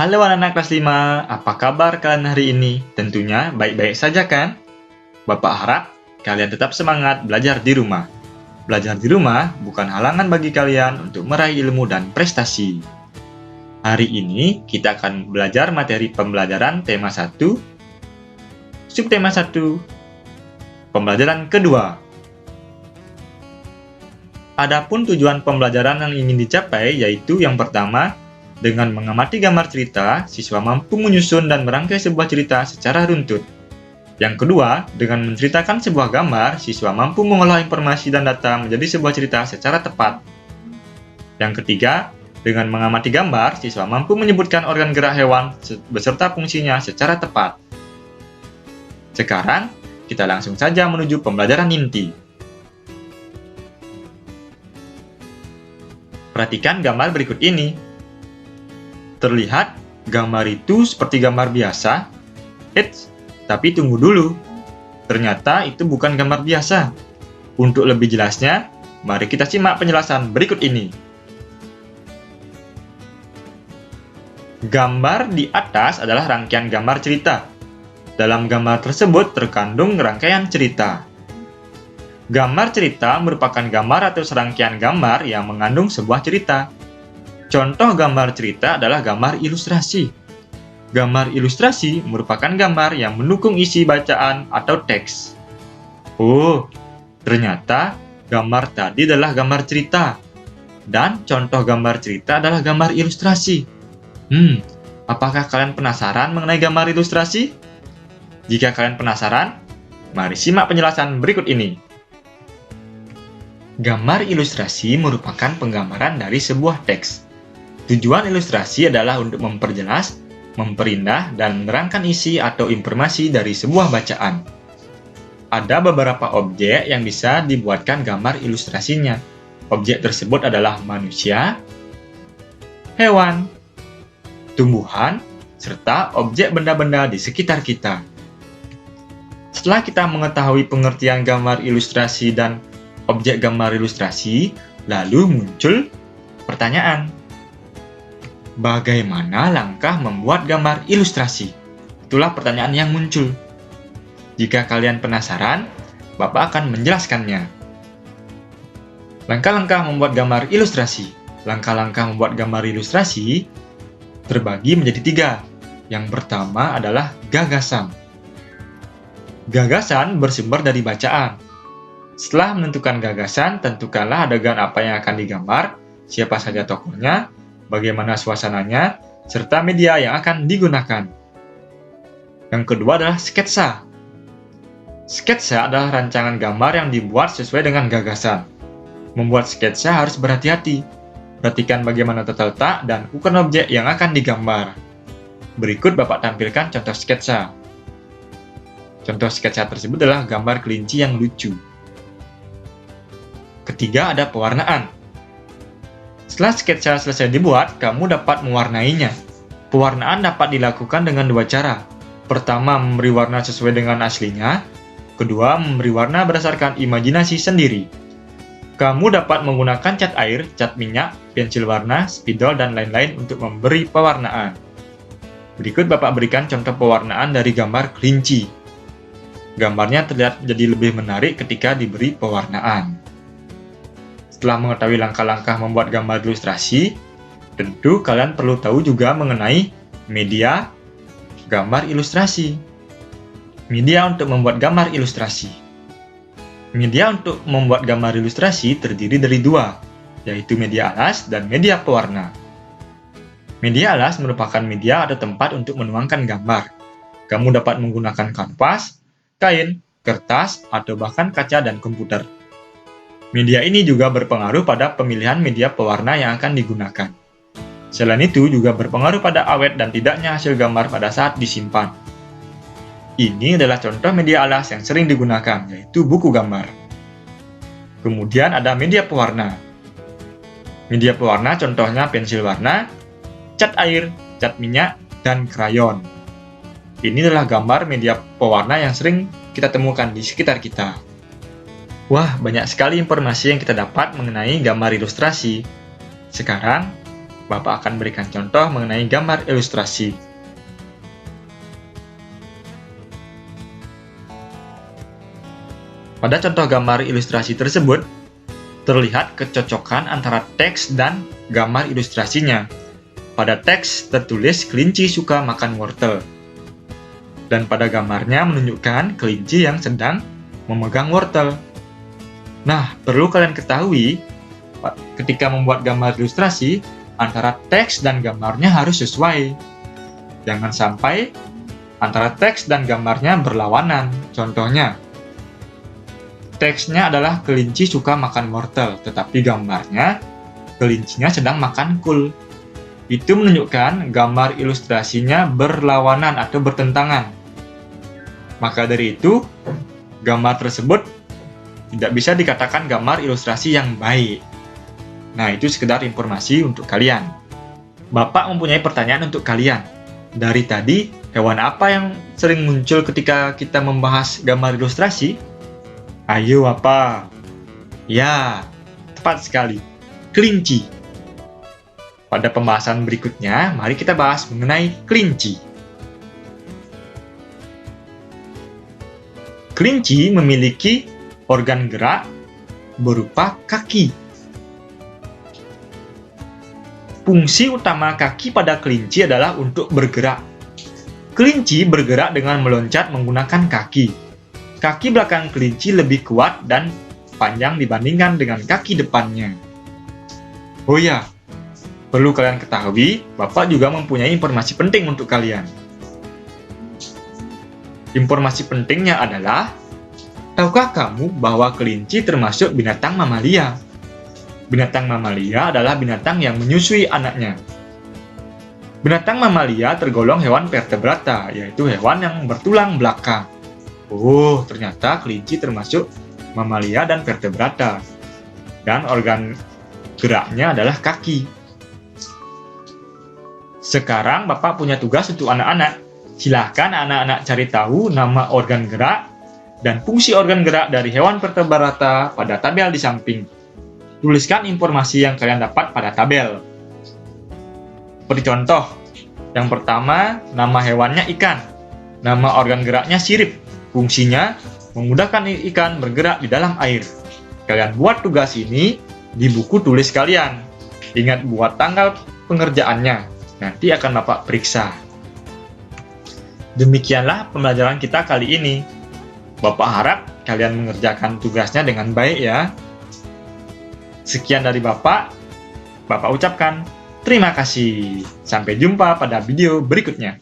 Halo anak-anak kelas 5, apa kabar kalian hari ini? Tentunya baik-baik saja kan? Bapak harap kalian tetap semangat belajar di rumah. Belajar di rumah bukan halangan bagi kalian untuk meraih ilmu dan prestasi. Hari ini kita akan belajar materi pembelajaran tema 1, subtema 1, pembelajaran kedua. Adapun tujuan pembelajaran yang ingin dicapai yaitu yang pertama, dengan mengamati gambar cerita, siswa mampu menyusun dan merangkai sebuah cerita secara runtut. Yang kedua, dengan menceritakan sebuah gambar, siswa mampu mengolah informasi dan data menjadi sebuah cerita secara tepat. Yang ketiga, dengan mengamati gambar, siswa mampu menyebutkan organ gerak hewan beserta fungsinya secara tepat. Sekarang, kita langsung saja menuju pembelajaran inti. Perhatikan gambar berikut ini. Terlihat gambar itu seperti gambar biasa. Tapi tunggu dulu. Ternyata itu bukan gambar biasa. Untuk lebih jelasnya, mari kita simak penjelasan berikut ini. Gambar di atas adalah rangkaian gambar cerita. Dalam gambar tersebut terkandung rangkaian cerita. Gambar cerita merupakan gambar atau serangkaian gambar yang mengandung sebuah cerita. Contoh gambar cerita adalah gambar ilustrasi. Gambar ilustrasi merupakan gambar yang mendukung isi bacaan atau teks. Oh, ternyata gambar tadi adalah gambar cerita. Dan contoh gambar cerita adalah gambar ilustrasi. Apakah kalian penasaran mengenai gambar ilustrasi? Jika kalian penasaran, mari simak penjelasan berikut ini. Gambar ilustrasi merupakan penggambaran dari sebuah teks. Tujuan ilustrasi adalah untuk memperjelas, memperindah, dan menerangkan isi atau informasi dari sebuah bacaan. Ada beberapa objek yang bisa dibuatkan gambar ilustrasinya. Objek tersebut adalah manusia, hewan, tumbuhan, serta objek benda-benda di sekitar kita. Setelah kita mengetahui pengertian gambar ilustrasi dan objek gambar ilustrasi, lalu muncul pertanyaan. Bagaimana langkah membuat gambar ilustrasi? Itulah pertanyaan yang muncul. Jika kalian penasaran, Bapak akan menjelaskannya. Langkah-langkah membuat gambar ilustrasi. Langkah-langkah membuat gambar ilustrasi terbagi menjadi 3. Yang pertama adalah gagasan. Gagasan bersumber dari bacaan. Setelah menentukan gagasan, tentukanlah adegan apa yang akan digambar, siapa saja tokohnya, bagaimana suasananya, serta media yang akan digunakan. Yang kedua adalah sketsa. Sketsa adalah rancangan gambar yang dibuat sesuai dengan gagasan. Membuat sketsa harus berhati-hati. Perhatikan bagaimana tata letak dan ukuran objek yang akan digambar. Berikut Bapak tampilkan contoh sketsa. Contoh sketsa tersebut adalah gambar kelinci yang lucu. Ketiga ada pewarnaan. Setelah sketsa selesai dibuat, kamu dapat mewarnainya. Pewarnaan dapat dilakukan dengan 2 cara. Pertama, memberi warna sesuai dengan aslinya. Kedua, memberi warna berdasarkan imajinasi sendiri. Kamu dapat menggunakan cat air, cat minyak, pensil warna, spidol, dan lain-lain untuk memberi pewarnaan. Berikut Bapak berikan contoh pewarnaan dari gambar kelinci. Gambarnya terlihat menjadi lebih menarik ketika diberi pewarnaan. Setelah mengetahui langkah-langkah membuat gambar ilustrasi, tentu kalian perlu tahu juga mengenai media gambar ilustrasi. Media untuk membuat gambar ilustrasi. Media untuk membuat gambar ilustrasi terdiri dari 2, yaitu media alas dan media pewarna. Media alas merupakan media atau tempat untuk menuangkan gambar. Kamu dapat menggunakan kanvas, kain, kertas, atau bahkan kaca dan komputer. Media ini juga berpengaruh pada pemilihan media pewarna yang akan digunakan. Selain itu juga berpengaruh pada awet dan tidaknya hasil gambar pada saat disimpan. Ini adalah contoh media alas yang sering digunakan, yaitu buku gambar. Kemudian ada media pewarna. Media pewarna contohnya pensil warna, cat air, cat minyak, dan krayon. Ini adalah gambar media pewarna yang sering kita temukan di sekitar kita. Wah, banyak sekali informasi yang kita dapat mengenai gambar ilustrasi. Sekarang, Bapak akan berikan contoh mengenai gambar ilustrasi. Pada contoh gambar ilustrasi tersebut, terlihat kecocokan antara teks dan gambar ilustrasinya. Pada teks tertulis kelinci suka makan wortel. Dan pada gambarnya menunjukkan kelinci yang sedang memegang wortel. Nah, perlu kalian ketahui, ketika membuat gambar ilustrasi, antara teks dan gambarnya harus sesuai. Jangan sampai antara teks dan gambarnya berlawanan. Contohnya, teksnya adalah kelinci suka makan wortel, tetapi gambarnya kelincinya sedang makan kul. Itu menunjukkan gambar ilustrasinya berlawanan atau bertentangan. Maka dari itu, gambar tersebut tidak bisa dikatakan gambar ilustrasi yang baik. Nah, itu sekedar informasi untuk kalian. Bapak mempunyai pertanyaan untuk kalian. Dari tadi, hewan apa yang sering muncul ketika kita membahas gambar ilustrasi? Ayo apa? Ya, tepat sekali. Kelinci. Pada pembahasan berikutnya, mari kita bahas mengenai kelinci. Kelinci memiliki organ gerak berupa kaki. Fungsi utama kaki pada kelinci adalah untuk bergerak. Kelinci bergerak dengan meloncat menggunakan kaki. Kaki belakang kelinci lebih kuat dan panjang dibandingkan dengan kaki depannya. Oh ya, perlu kalian ketahui, Bapak juga mempunyai informasi penting untuk kalian. Informasi pentingnya adalah, tahukah kamu bahwa kelinci termasuk binatang mamalia? Binatang mamalia adalah binatang yang menyusui anaknya. Binatang mamalia tergolong hewan vertebrata, yaitu hewan yang bertulang belakang. Oh, ternyata kelinci termasuk mamalia dan vertebrata. Dan organ geraknya adalah kaki. Sekarang Bapak punya tugas untuk anak-anak. Silahkan anak-anak cari tahu nama organ gerak dan fungsi organ gerak dari hewan vertebrata pada tabel di samping. Tuliskan informasi yang kalian dapat pada tabel. Beri contoh. Yang pertama, nama hewannya ikan. Nama organ geraknya sirip. Fungsinya memudahkan ikan bergerak di dalam air. Kalian buat tugas ini di buku tulis kalian. Ingat buat tanggal pengerjaannya. Nanti akan Bapak periksa. Demikianlah pembelajaran kita kali ini. Bapak harap kalian mengerjakan tugasnya dengan baik ya. Sekian dari Bapak. Bapak ucapkan terima kasih. Sampai jumpa pada video berikutnya.